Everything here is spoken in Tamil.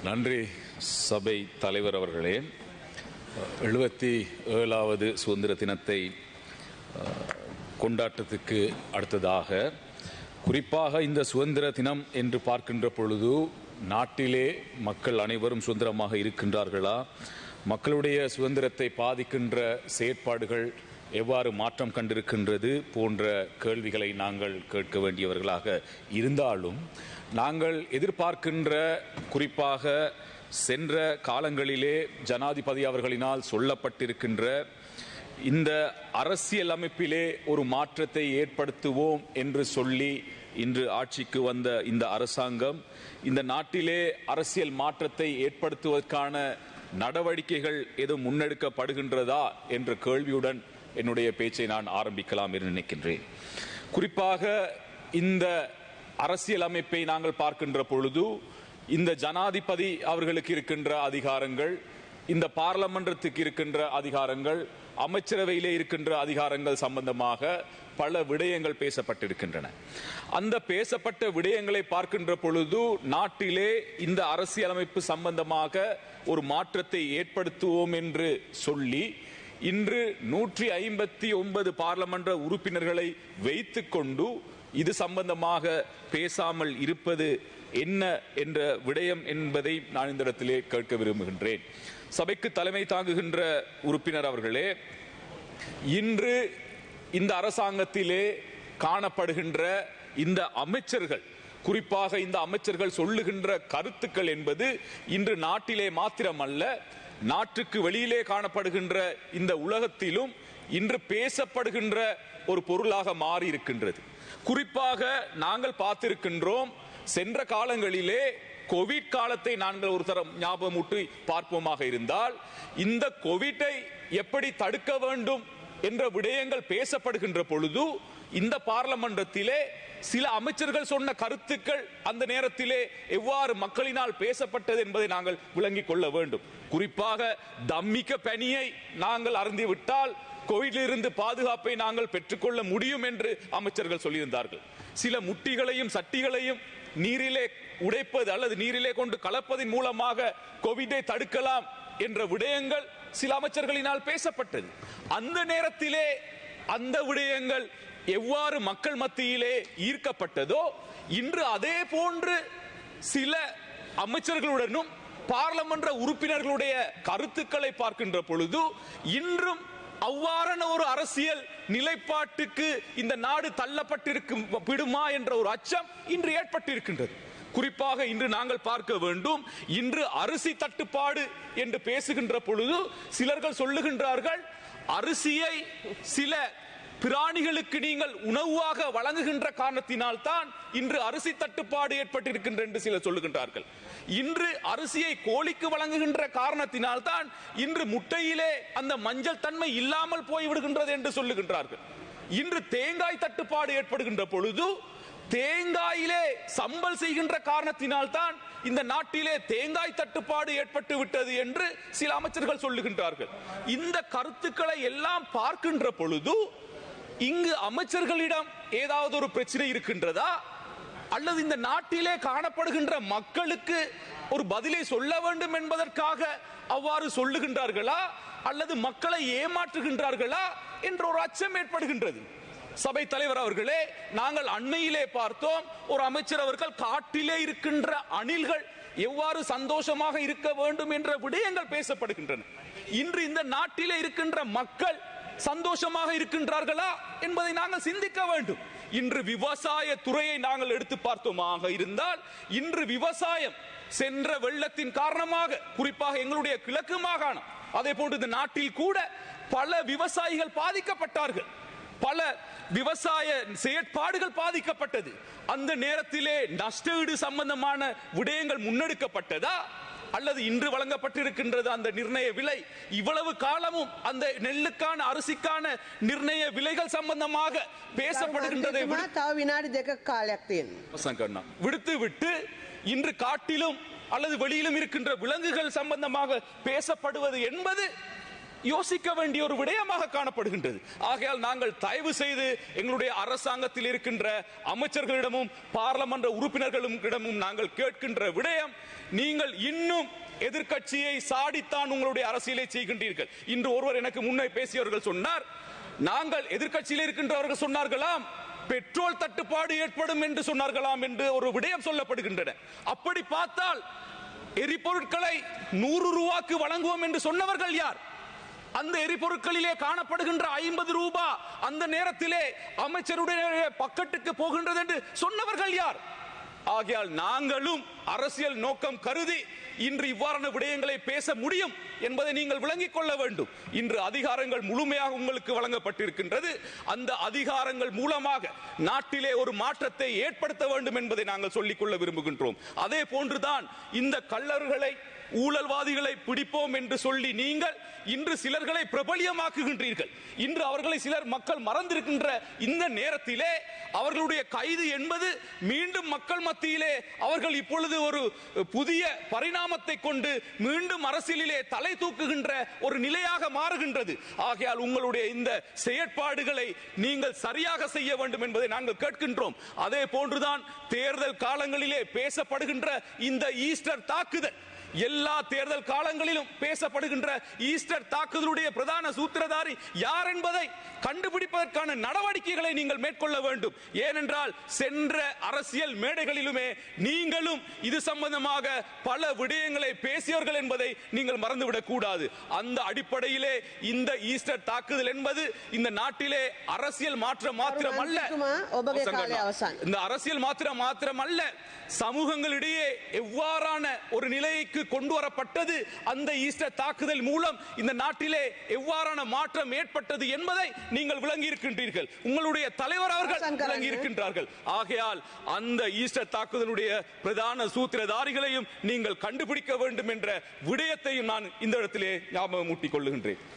நன்றி சபை தலைவர் அவர்களே. 77வது சுதந்திர தினத்தை கொண்டாட்டத்துக்கு அடுத்ததாக குறிப்பாக இந்த சுதந்திர தினம் என்று பார்க்கின்ற பொழுது நாட்டிலே மக்கள் அனைவரும் சுதந்திரமாக இருக்கின்றார்களா, மக்களுடைய சுதந்திரத்தை பாதிக்கின்ற செயற்பாடுகள் எவ்வாறு மாற்றம் கண்டிருக்கின்றது போன்ற கேள்விகளை நாங்கள் கேட்க வேண்டியவர்களாக இருந்தாலும், நாங்கள் எதிர்பார்க்கின்ற குறிப்பாக சென்ற காலங்களிலே ஜனாதிபதி அவர்களினால் சொல்லப்பட்டிருக்கின்ற இந்த அரசியல் அமைப்பிலே ஒரு மாற்றத்தை ஏற்படுத்துவோம் என்று சொல்லி இன்று ஆட்சிக்கு வந்த இந்த அரசாங்கம் இந்த நாட்டிலே அரசியல் மாற்றத்தை ஏற்படுத்துவதற்கான நடவடிக்கைகள் எதுவும் முன்னெடுக்கப்படுகின்றதா என்ற கேள்வியுடன் என்னுடைய பேச்சை நான் ஆரம்பிக்கலாம் என்று நினைக்கின்றேன். குறிப்பாக இந்த அரசியல் அமைப்பை நாங்கள் பார்க்கின்ற பொழுது இந்த ஜனாதிபதி அவர்களுக்கு இருக்கின்ற அதிகாரங்கள், இந்த பார்லமென்றத்துக்கு இருக்கின்ற அதிகாரங்கள், அமைச்சரவையிலே இருக்கின்ற அதிகாரங்கள் சம்பந்தமாக பல விடயங்கள் பேசப்பட்டிருக்கின்றன. அந்த பேசப்பட்ட விடயங்களை பார்க்கின்ற பொழுது நாட்டிலே இந்த அரசியலமைப்பு சம்பந்தமாக ஒரு மாற்றத்தை ஏற்படுத்துவோம் என்று சொல்லி இன்று 159 பார்லமென்ற உறுப்பினர்களை வைத்துக் கொண்டு இது சம்பந்தமாக பேசாமல் இருப்பது என்ன என்ற விடயம் என்பதை நான் இந்த இடத்திலே கேட்க விரும்புகின்றேன். சபைக்கு தலைமை தாங்குகின்ற உறுப்பினர் அவர்களே, இன்று இந்த அரசாங்கத்திலே காணப்படுகின்ற இந்த அமைச்சர்கள், குறிப்பாக இந்த அமைச்சர்கள் சொல்லுகின்ற கருத்துக்கள் என்பது இன்று நாட்டிலே மாத்திரமல்ல, நாட்டுக்கு வெளியிலே காணப்படுகின்ற இந்த உலகத்திலும் இன்று பேசப்படுகின்ற ஒரு பொருளாக மாறி இருக்கின்றது. குறிப்பாக நாங்கள் பார்த்திருக்கின்றோம், சென்ற காலங்களிலே கோவிட் காலத்தை நாங்கள் ஒரு தரம் ஞாபகமூட்டி பார்ப்போமாக இருந்தால், இந்த கோவிட்டை எப்படி தடுக்க வேண்டும் என்ற விடயங்கள் பேசப்படுகின்ற பொழுது இந்த பார்லமெண்டத்திலே சில அமைச்சர்கள் சொன்ன கருத்துக்கள் அந்த நேரத்திலே எவ்வாறு மக்களினால் பேசப்பட்டது என்பதை நாங்கள் விளங்கிக் கொள்ள வேண்டும். குறிப்பாக தம்மிக்க பனியை நாங்கள் அருந்திவிட்டால் கோவிடிலிருந்து பாதுகாப்பை நாங்கள் பெற்றுக்கொள்ள முடியும் என்று அமைச்சர்கள் சொல்லியிருந்தார்கள். சில முட்டிகளையும் சட்டிகளையும் நீரிலே உடைப்பது அல்லது நீரிலே கொண்டு கலப்பதன் மூலமாக கோவிடை தடுக்கலாம் என்ற விடயங்கள் சில அமைச்சர்களினால் பேசப்பட்டது. அந்த நேரத்திலே அந்த விடயங்கள் எவ்வாறு மக்கள் மத்தியிலே ஈர்க்கப்பட்டதோ, இன்று அதே போன்று சில அமைச்சர்களுடனும் பார்லமென்ற உறுப்பினர்களுடைய கருத்துக்களை பார்க்கின்ற பொழுது இன்றும் அவ்வாறான ஒரு அரசியல் நிலைப்பாட்டுக்கு இந்த நாடு தள்ளப்பட்டிருக்கும் விடுமா என்ற ஒரு அச்சம் இன்று ஏற்பட்டிருக்கின்றது. குறிப்பாக இன்று நாங்கள் பார்க்க வேண்டும், இன்று அரிசி தட்டுப்பாடு என்று பேசுகின்ற பொழுது சிலர்கள் சொல்லுகின்றார்கள், அரிசியை சில பிராணிகளுக்கு நீங்கள் உணவாக வழங்குகின்ற காரணத்தினால் தான் இன்று அரிசி தட்டுப்பாடு ஏற்பட்டிருக்கின்ற என்று சிலர் சொல்லுகின்றார்கள். இன்று அரிசியை கோழிக்கு வழங்குகின்ற காரணத்தினால் தான் இன்று முட்டையிலே அந்த மஞ்சள் தன்மை இல்லாமல் போய்விடுகின்றது என்று சொல்லுகின்றார்கள். இன்று தேங்காய் தட்டுப்பாடு ஏற்படுகின்ற பொழுது தேங்காயிலே சம்பல் செய்கின்ற காரணத்தினால் தான் இந்த நாட்டிலே தேங்காய் தட்டுப்பாடு ஏற்பட்டு விட்டது என்று சில அமைச்சர்கள் சொல்லுகின்றார்கள். இந்த கருத்துக்களை எல்லாம் பார்க்கின்ற பொழுது இங்கு அமைச்சர்களிடம் ஏதாவது ஒரு பிரச்சனை இருக்கின்றதா, அல்லது இந்த நாட்டிலே காணப்படுகின்ற மக்களுக்கு ஒரு பதிலை சொல்ல வேண்டும் என்பதற்காக அவ்வாறு சொல்லுகின்றார்களா, அல்லது மக்களை ஏமாற்றுகின்றார்களா என்ற ஒரு அச்சம் ஏற்படுகின்றது. சபை தலைவர் அவர்களே, நாங்கள் அண்மையிலே பார்த்தோம், ஒரு அமைச்சர் அவர்கள் காட்டிலே இருக்கின்ற அணில்கள் எவ்வாறு சந்தோஷமாக இருக்க வேண்டும் என்ற விடயங்கள் பேசப்படுகின்றன. இன்று இந்த நாட்டிலே இருக்கின்ற மக்கள் சந்தோஷமாக இருக்கின்றார்களா என்பதை நாங்கள் சிந்திக்க வேண்டும். இன்று விவசாய துறையை நாங்கள் எடுத்து பார்த்தோமாக இருந்தால், இன்று விவசாயம் சென்ற வெள்ளத்தின் காரணமாக குறிப்பாக எங்களுடைய கிழக்கு மாகாணம், அதே போன்று இந்த நாட்டில் கூட பல விவசாயிகள் பாதிக்கப்பட்டார்கள், பல விவசாய செயற்பாடுகள் பாதிக்கப்பட்டது. அந்த நேரத்திலே நஷ்டஈடு சம்பந்தமான விடயங்கள் முன்னெடுக்கப்பட்டதா, அல்லது இன்று வழங்கப்பட்டிருக்கின்றது அந்த நிர்ணய விலை, இவ்வளவு காலமும் அந்த நெல்லுக்கான அரிசிக்கான நிர்ணய விலைகள் சம்பந்தமாக பேசப்படுகின்றதை விடுத்து விட்டு இன்று காட்டிலும் அல்லது வெளியிலும் இருக்கின்ற விலங்குகள் சம்பந்தமாக பேசப்படுவது என்பது யோசிக்க வேண்டிய ஒரு விடயமாக காணப்படுகின்றது. ஆகையால் நாங்கள் தயவு செய்து எங்களுடைய அரசாங்கத்தில் இருக்கின்ற அமைச்சர்களிடமும் பாராளுமன்ற உறுப்பினர்களிடமும் நாங்கள் கேட்கின்ற விடயம், நீங்கள் இன்னும் எதிர்க்கட்சியை சாடித்தான் உங்களுடைய அரசியலை செய்கின்றீர்கள். இன்று ஒருவர் எனக்கு முன்னே பேசியவர்கள் சொன்னார், நாங்கள் எதிர்க்கட்சியில் இருக்கின்றவர்கள் சொன்னார்களாம் பெட்ரோல் தட்டுப்பாடு ஏற்படும் என்று சொன்னார்களாம் என்று ஒரு விடயம் சொல்லப்படுகின்றன. அப்படி பார்த்தால் எரிபொருட்களை 100 ரூபாய்க்கு வழங்குவோம் என்று சொன்னவர்கள் யார்? அந்த எரிபொருட்களிலே காணப்படுகின்ற 50 ரூபாய் அந்த நேரத்திலே அமைச்சருடைய பக்கெட்டுக்கு போகின்றது என்று சொன்னவர்கள் யார்? ஆகையால் நாங்களும் அரசியல் நோக்கம் கருதி இன்று இவ்வாறான விடயங்களை பேச முடியும் என்பதை நீங்கள் விளங்கிக் கொள்ள வேண்டும். இன்று அதிகாரங்கள் முழுமையாக உங்களுக்கு வழங்கப்பட்டிருக்கின்றது. அந்த அதிகாரங்கள் மூலமாக நாட்டிலே ஒரு மாற்றத்தை ஏற்படுத்த வேண்டும் என்பதை நாங்கள் சொல்லிக்கொள்ள விரும்புகின்றோம். அதே போன்றுதான் இந்த கள்ளர்களை ஊழல்வாதிகளை பிடிப்போம் என்று சொல்லி நீங்கள் இன்று சிலர்களை பிரபலியமாக்குகின்றீர்கள். இன்று அவர்களை சிலர் மக்கள் மறந்திருக்கின்ற இந்த நேரத்திலே அவர்களுடைய கைது என்பது மீண்டும் மக்கள் மத்தியிலே அவர்கள் இப்பொழுது ஒரு புதிய பரிணாமத்தை கொண்டு மீண்டும் அரசியலிலே தலை தூக்குகின்ற ஒரு நிலையாக மாறுகின்றது. ஆகையால் உங்களுடைய இந்த செயற்பாடுகளை நீங்கள் சரியாக செய்ய வேண்டும் என்பதை நாங்கள் கேட்கின்றோம். அதே போன்றுதான் தேர்தல் காலங்களிலே பேசப்படுகின்ற இந்த ஈஸ்டர் தாக்குதல், எல்லா தேர்தல் காலங்களிலும் பேசப்படுகின்ற ஈஸ்டர் தாக்குதலுடைய பிரதான சூத்திரதாரி யார் என்பதை கண்டுபிடிப்பதற்கான நடவடிக்கைகளை நீங்கள் மேற்கொள்ள வேண்டும். ஏனென்றால் சென்ற அரசியல் மேடைகளிலுமே நீங்களும் இது சம்பந்தமாக பல விடயங்களை பேசியவர்கள் என்பதை நீங்கள் மறந்துவிடக் கூடாது. அந்த அடிப்படையிலே இந்த ஈஸ்டர் தாக்குதல் என்பது இந்த நாட்டிலே அரசியல் மாற்றம் மாத்திரமல்ல, இந்த அரசியல் மாத்திரமல்ல, சமூகங்களிடையே எவ்வாறான ஒரு நிலைக்கு கொண்டு வரப்பட்டது, அந்த ஈஸ்டர் தாக்குதல் மூலம் இந்த நாட்டிலே எவ்வாறான மாற்றம் ஏற்பட்டது என்பதை நீங்கள் விளங்கி இருக்கின்றீர்கள். உங்களுடைய தலைவர் அவர்கள் விளங்கி இருக்கின்றார்கள். ஆகையால் அந்த ஈஸ்டர் தாக்குதலுடைய பிரதான சூத்திரதாரிகளையும் நீங்கள் கண்டுபிடிக்க வேண்டும் என்ற விடயத்தையும் நான் இந்த இடத்திலே ஞாபகம் ஊட்டிக் கொள்ளுகின்றேன்.